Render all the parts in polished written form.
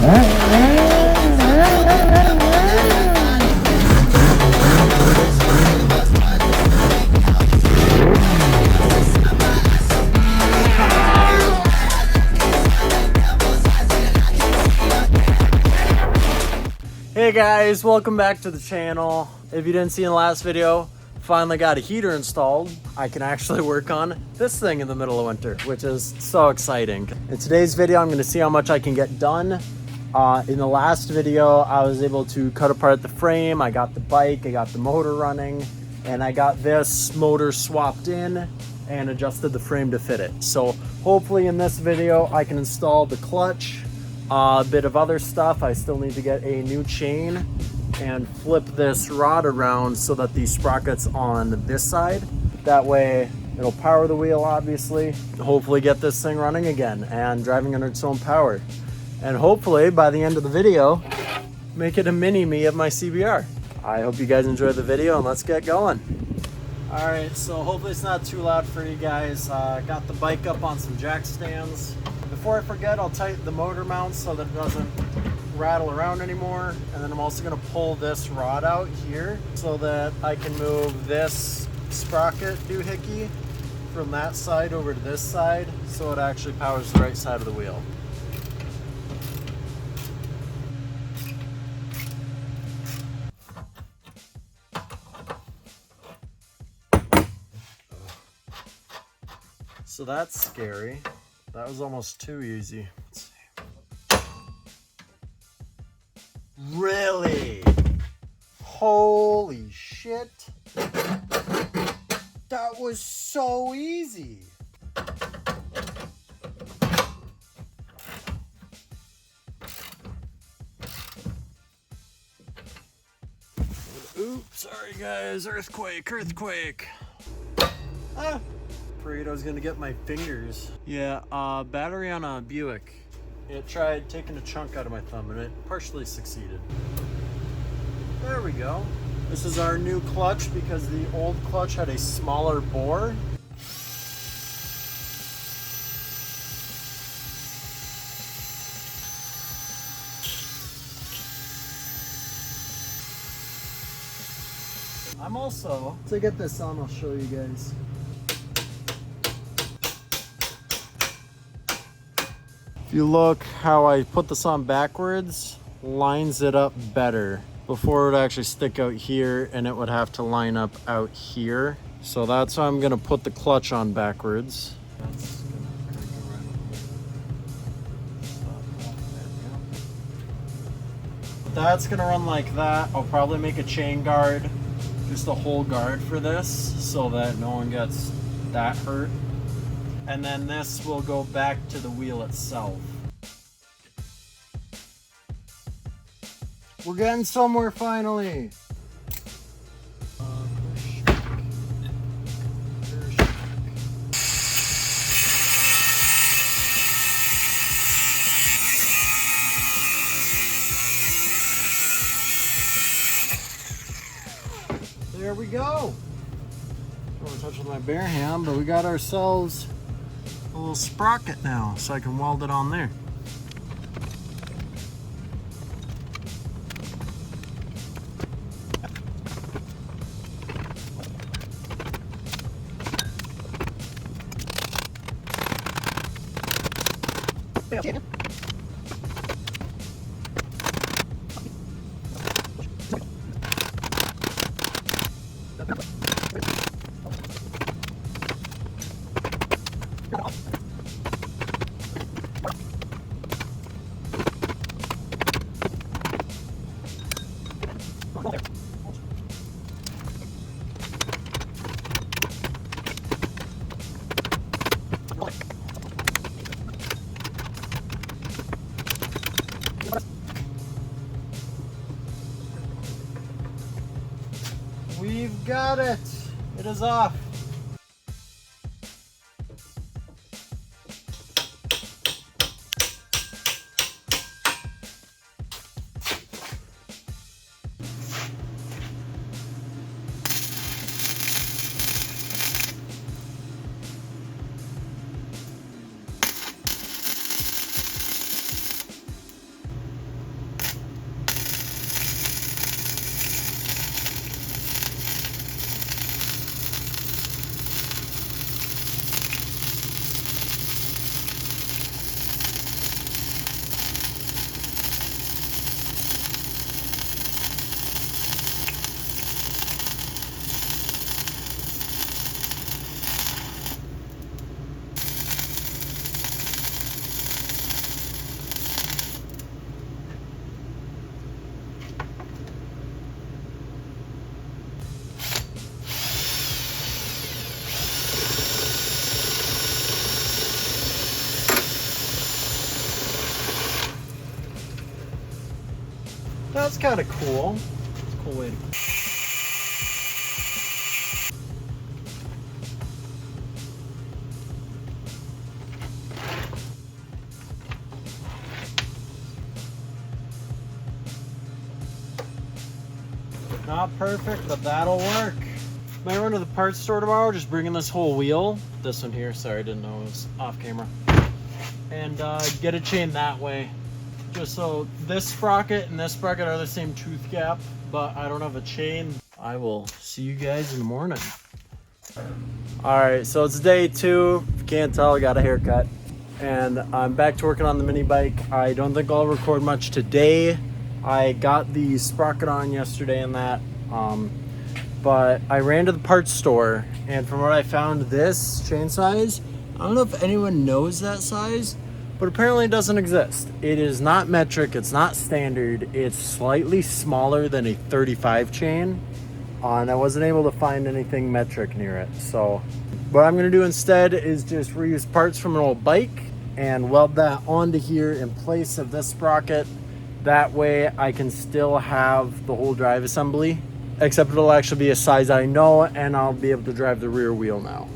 Hey guys, welcome back to the channel. If you didn't see in the last video, finally got a heater installed. I can actually work on this thing in the middle of winter, which is so exciting. In today's video, I'm gonna see how much I can get done. In the last video, I was able to cut apart the frame. I got the bike, I got the motor running, and I got this motor swapped in and adjusted the frame to fit it. So hopefully in this video, I can install the clutch, a bit of other stuff. I still need to get a new chain and flip this rod around so that the sprocket's on this side. That way it'll power the wheel, obviously. Hopefully get this thing running again and driving under its own power. And hopefully by the end of the video, make it a mini-me of my CBR. I hope you guys enjoyed the video and let's get going. All right, so hopefully it's not too loud for you guys. Got the bike up on some jack stands. Before I forget, I'll tighten the motor mount so that it doesn't rattle around anymore. And then I'm also gonna pull this rod out here so that I can move this sprocket doohickey from that side over to this side so it actually powers the right side of the wheel. So that's scary. That was almost too easy. Let's see. Really? Holy shit. That was so easy. Oops, sorry guys, earthquake. Ah. Afraid I was gonna get my fingers. Yeah, battery on a Buick. It tried taking a chunk out of my thumb and it partially succeeded. There we go. This is our new clutch because the old clutch had a smaller bore. I'm also, to get this on, I'll show you guys. If you look how I put this on backwards, lines it up better. Before it would actually stick out here and it would have to line up out here. So that's why I'm gonna put the clutch on backwards. That's gonna run like that. I'll probably make a chain guard, just a whole guard for this so that no one gets that hurt. And then this will go back to the wheel itself. We're getting somewhere finally. There we go. I don't want to touch with my bare hand, but we got ourselves a little sprocket now, so I can weld it on there. We've got it. It is off. kind of cool. It's a cool way to... Not perfect, but that'll work. Might run to the parts store tomorrow, just bring in this whole wheel. This one here, sorry, I didn't know it was off camera. And get a chain that way. Just so this sprocket and this sprocket are the same tooth gap, but I don't have a chain. I will see you guys in the morning. All right, so it's day 2. If you can't tell, I got a haircut. And I'm back to working on the mini bike. I don't think I'll record much today. I got the sprocket on yesterday and that. But I ran to the parts store, and from what I found, this chain size, I don't know if anyone knows that size, but apparently it doesn't exist. It is not metric, it's not standard, it's slightly smaller than a 35 chain, and I wasn't able to find anything metric near it. So what I'm gonna do instead is just reuse parts from an old bike and weld that onto here in place of this sprocket. That way I can still have the whole drive assembly, except it'll actually be a size I know, and I'll be able to drive the rear wheel now.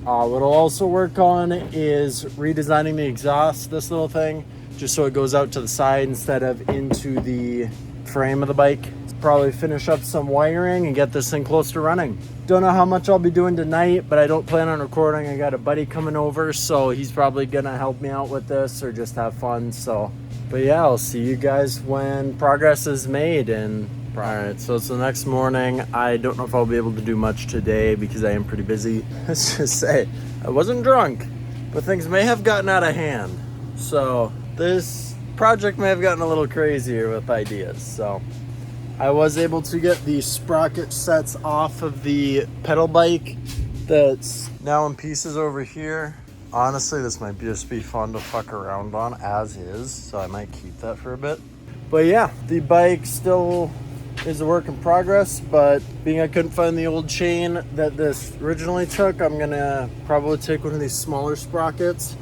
What I'll also work on is redesigning the exhaust, this little thing, just so it goes out to the side instead of into the frame of the bike. Probably finish up some wiring and get this thing close to running. Don't know how much I'll be doing tonight, but I don't plan on recording. I got a buddy coming over, so he's probably gonna help me out with this or just have fun. So, but yeah, I'll see you guys when progress is made. And all right, so it's the next morning. I don't know if I'll be able to do much today because I am pretty busy. Let's just say I wasn't drunk, but things may have gotten out of hand. So this project may have gotten a little crazier with ideas. So I was able to get the sprocket sets off of the pedal bike that's now in pieces over here. Honestly, this might just be fun to fuck around on as is, so I might keep that for a bit. But yeah, the bike still is a work in progress, but being I couldn't find the old chain that this originally took, I'm gonna probably take one of these smaller sprockets,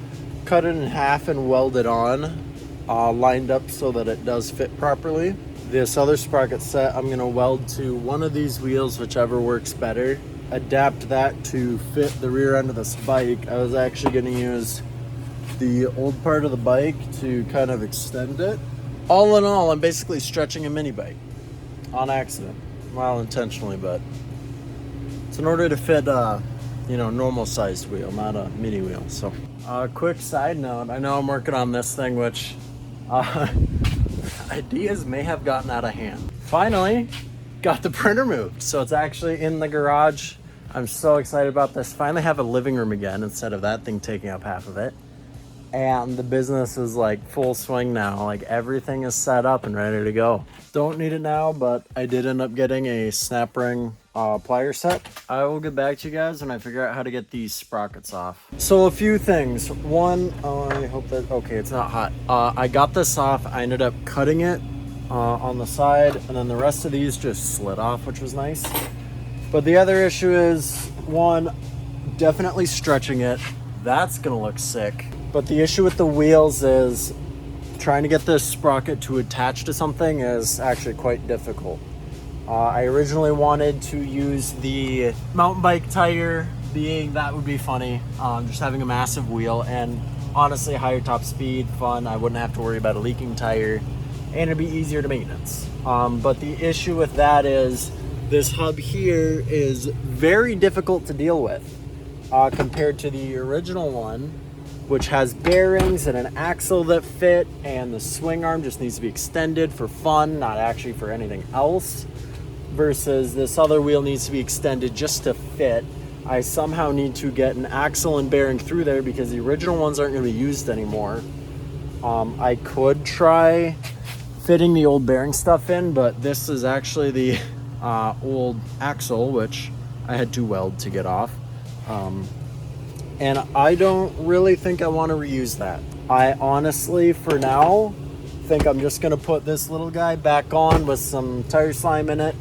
cut it in half and weld it on, lined up so that it does fit properly. This other sprocket set I'm gonna weld to one of these wheels, whichever works better, adapt that to fit the rear end of this bike. I was actually gonna use the old part of the bike to kind of extend it. All in all, I'm basically stretching a mini bike. On accident, well, intentionally, but it's in order to fit normal sized wheel, not a mini wheel. So quick side note, I know I'm working on this thing, which ideas may have gotten out of hand. Finally got the printer moved, so it's actually in the garage. I'm so excited about this. Finally have a living room again instead of that thing taking up half of it. And the business is like full swing now. Like everything is set up and ready to go. Don't need it now, but I did end up getting a snap ring plier set. I will get back to you guys when I figure out how to get these sprockets off. So a few things. One, I hope that, okay, it's not hot. I got this off. I ended up cutting it on the side, and then the rest of these just slid off, which was nice. But the other issue is, one, definitely stretching it. That's gonna look sick. But the issue with the wheels is trying to get this sprocket to attach to something is actually quite difficult. I originally wanted to use the mountain bike tire, being that would be funny, just having a massive wheel, and honestly higher top speed, fun. I wouldn't have to worry about a leaking tire, and it'd be easier to maintenance. But the issue with that is this hub here is very difficult to deal with compared to the original one, which has bearings and an axle that fit, and the swing arm just needs to be extended for fun, not actually for anything else, versus this other wheel needs to be extended just to fit. I somehow need to get an axle and bearing through there because the original ones aren't going to be used anymore. I could try fitting the old bearing stuff in, but this is actually the old axle, which I had to weld to get off. And I don't really think I want to reuse that. I honestly, for now, think I'm just going to put this little guy back on with some tire slime in it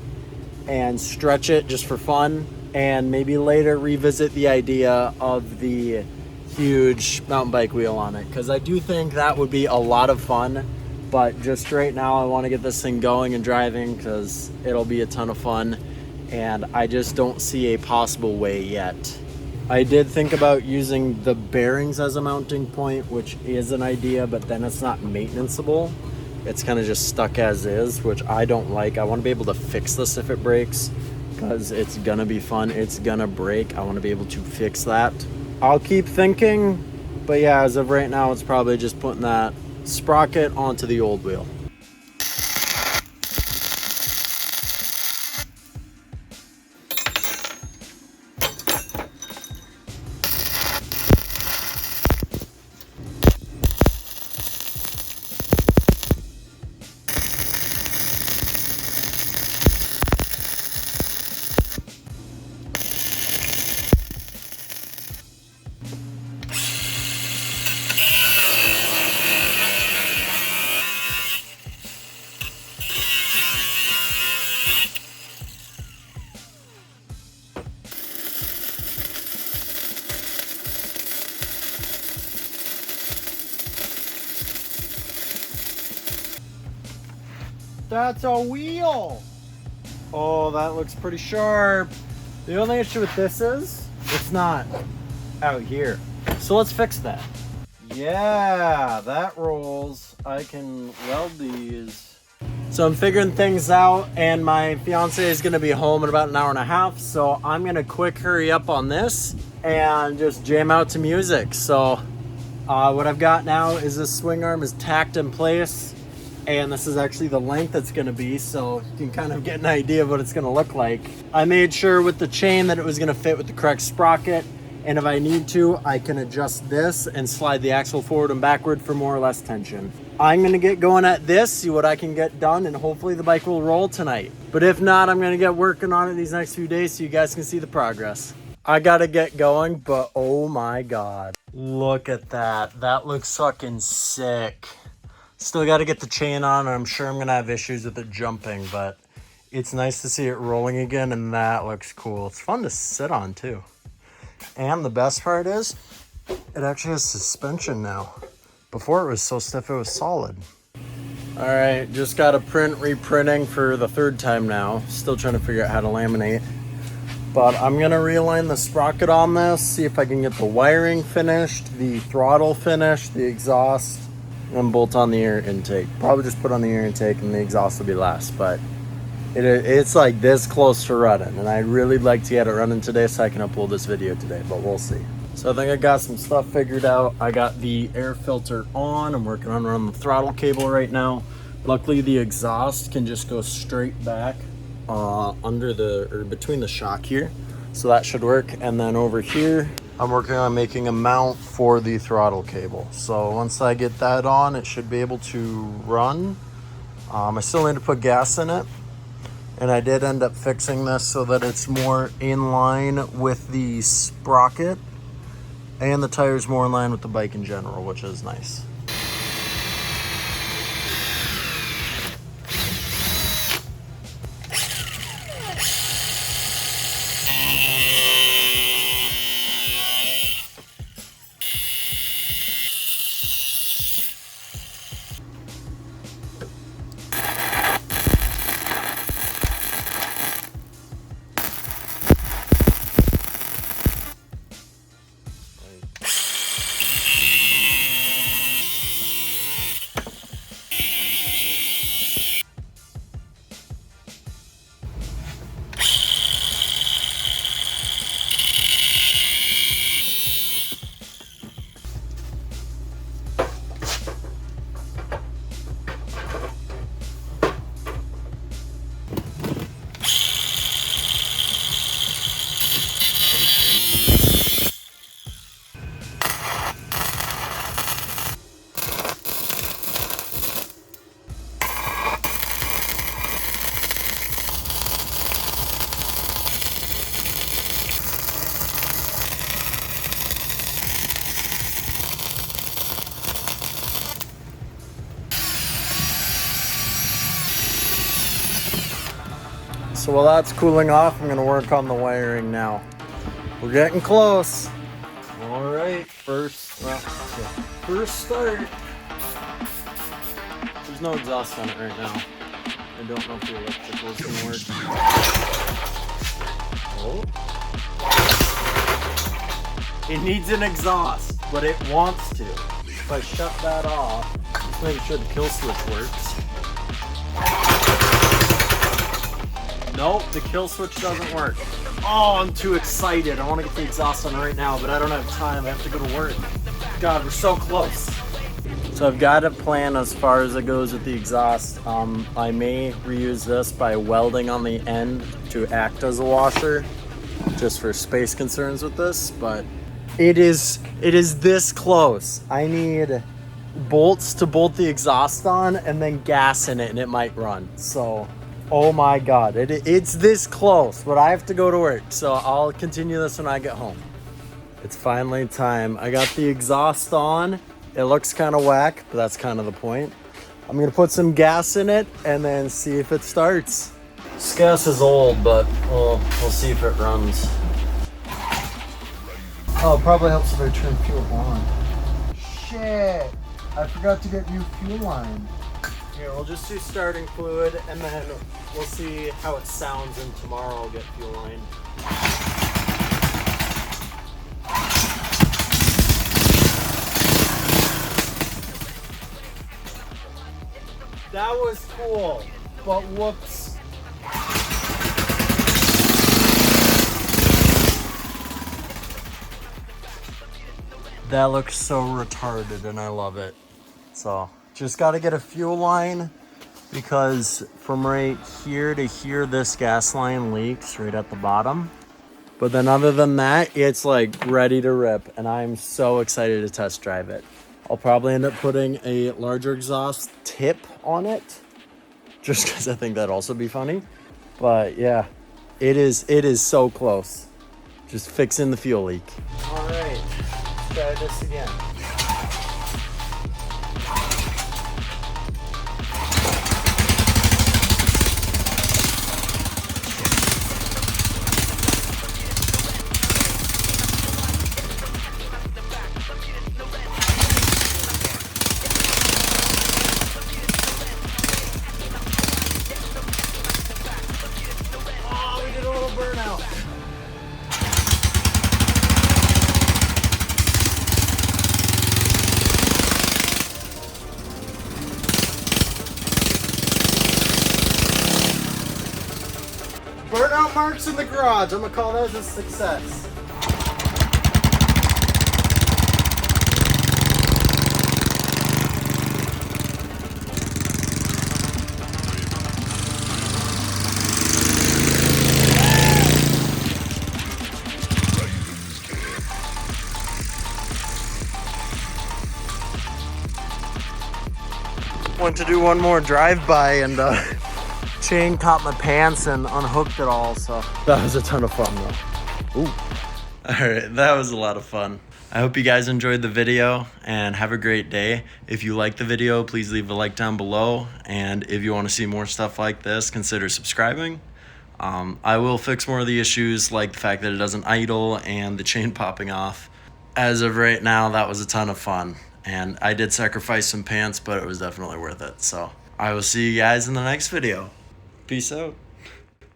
and stretch it just for fun, and maybe later revisit the idea of the huge mountain bike wheel on it, because I do think that would be a lot of fun But just right now I want to get this thing going and driving because it'll be a ton of fun, and I just don't see a possible way yet. I did think about using the bearings as a mounting point, which is an idea, but then it's not maintenanceable. It's kind of just stuck as is, which I don't like. I want to be able to fix this if it breaks, because it's gonna be fun. It's gonna break. I want to be able to fix that. I'll keep thinking, but yeah, as of right now, it's probably just putting that sprocket onto the old wheel. That's a wheel. Oh, that looks pretty sharp. The only issue with this is it's not out here. So let's fix that. Yeah, that rolls. I can weld these. So I'm figuring things out, and my fiance is gonna be home in about an hour and a half. So I'm gonna quick hurry up on this and just jam out to music. So what I've got now is this swing arm is tacked in place. And this is actually the length it's gonna be, so you can kind of get an idea of what it's gonna look like. I made sure with the chain that it was gonna fit with the correct sprocket, and if I need to, I can adjust this and slide the axle forward and backward for more or less tension. I'm gonna get going at this, see what I can get done, and hopefully the bike will roll tonight. But if not, I'm gonna get working on it these next few days so you guys can see the progress. I gotta get going, but oh my God. Look at that, that looks fucking sick. Still got to get the chain on, and I'm sure I'm going to have issues with it jumping, but it's nice to see it rolling again, and that looks cool. It's fun to sit on, too. And the best part is, it actually has suspension now. Before it was so stiff, it was solid. All right, just got a print reprinting for the third time now. Still trying to figure out how to laminate. But I'm going to realign the sprocket on this, see if I can get the wiring finished, the throttle finished, the exhaust, and bolt on the air intake. Probably just put on the air intake and the exhaust will be last, but it's like this close to running, and I'd really like to get it running today so I can upload this video today, but we'll see. So I think I got some stuff figured out. I got the air filter on. I'm working on running the throttle cable right now. Luckily the exhaust can just go straight back between the shock here, so that should work. And then over here I'm working on making a mount for the throttle cable. So once I get that on, it should be able to run. I still need to put gas in it, and I did end up fixing this so that it's more in line with the sprocket, and the tire's more in line with the bike in general, which is nice. So while that's cooling off, I'm gonna work on the wiring now. We're getting close. All right, first start There's no exhaust on it right now. I don't know if the electrical is gonna work. Oh. It needs an exhaust, but it wants to. If I shut that off, just make sure the kill switch works. Nope, the kill switch doesn't work. Oh, I'm too excited. I want to get the exhaust on right now, but I don't have time. I have to go to work. God, we're so close. So I've got a plan as far as it goes with the exhaust. I may reuse this by welding on the end to act as a washer, just for space concerns with this, but it is this close. I need bolts to bolt the exhaust on and then gas in it and it might run. So, oh my God, it's this close, but I have to go to work. So I'll continue this when I get home. It's finally time. I got the exhaust on. It looks kind of whack, but that's kind of the point. I'm gonna put some gas in it and then see if it starts. This gas is old, but we'll see if it runs. Oh, it probably helps if I turn fuel on. Shit, I forgot to get new fuel line. Here, we'll just do starting fluid and then we'll see how it sounds, and tomorrow I'll get fuel line. That was cool, but whoops. That looks so retarded and I love it. So just got to get a fuel line, because from right here to here, this gas line leaks right at the bottom. But then other than that, it's like ready to rip, and I'm so excited to test drive it. I'll probably end up putting a larger exhaust tip on it, just because I think that'd also be funny. But yeah, it is so close. Just fixing the fuel leak. All right, let's try this again. Burnout. Burnout marks in the garage. I'm gonna call that a success. Went to do one more drive-by and chain caught my pants and unhooked it all, so that was a ton of fun though. Ooh. All right, that was a lot of fun. I hope you guys enjoyed the video and have a great day. If you liked the video, please leave a like down below, and if you want to see more stuff like this, consider subscribing. I will fix more of the issues, like the fact that it doesn't idle and the chain popping off. As of right now, that was a ton of fun. And I did sacrifice some pants, but it was definitely worth it. So I will see you guys in the next video. Peace out.